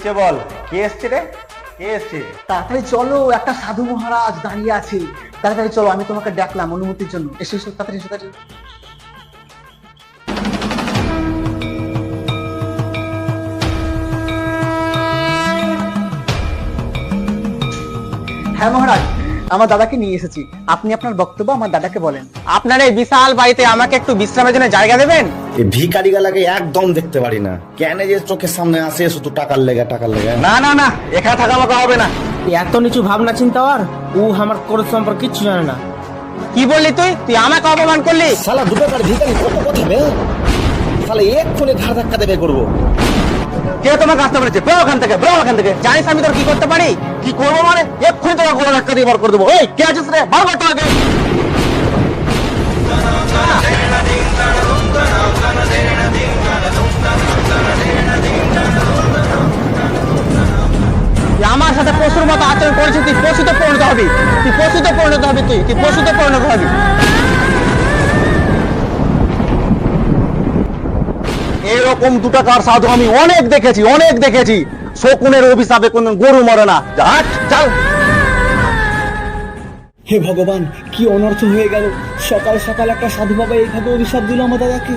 হয়েছে বল, কে এসছে রে? কে এসছে? তাড়াতাড়ি চলো, একটা সাধু মহারাজ দাঁড়িয়ে আছে। তাড়াতাড়ি চলো, আমি তোমাকে ডাকলাম অনুমতির জন্য। এসো এসো, তাড়াতাড়ি এসো, তাড়াতাড়ি। হ্যাঁ মহারাজ, আমার দাদাকে নিয়ে এসেছি। আপনি আপনার বক্তব্য আমার দাদাকে বলেন। আপনার এই বিশাল বাড়িতে আমাকে একটু বিশ্রামের জন্য জায়গা দেবেন? এই ভিখারি গালাকে একদম দেখতে পারি না, কেন যে চোখের সামনে আসে শুধু টাকার লেগে টাকার লেগে। না না না, এখানে থাকা আমাকে হবে না। এত নিচু ভাবনা চিন্তা আর ও আমার কোর্স সম্পর্কে কিছু জানে না। কি বললি তুই? তুই আমাকে অপমান করলি? শালা দুটো কার ভিখারি কত কথা বে, শালা এক্ষুনি ঘাড় ধাক্কা দেবে করবো। কে তোমাকে আসতে বলেছে? বেরো ওখান থেকে, বেরো ওখান থেকে। জানিস আমি তোর কি করতে পারি? কি করবো মানে? এক্ষুনি তোমাকে গোলা ধাক্কা দিয়ে বার করে দেবো। এই কে আছিস রে? বার করতে আগে। তুই আমার সাথে পশুর মতো আচরণ করেছিস, তুই পশুতে পরিণত হবি। তুই পশুতে পরিণত হবি, তুই পশুতে পরিণত হবি। এরকম 2 টাকার সাধু আমি অনেক দেখেছি, অনেক দেখেছি। শকুনের অভিশাপে কোন গরু মরে না। যা, হাট, চল। হে ভগবান, কি অনর্থ হয়ে গেল। সকাল সকাল একটা সাধু বাবা এইভাবে অভিশাপ দিল আমার দাদাকে।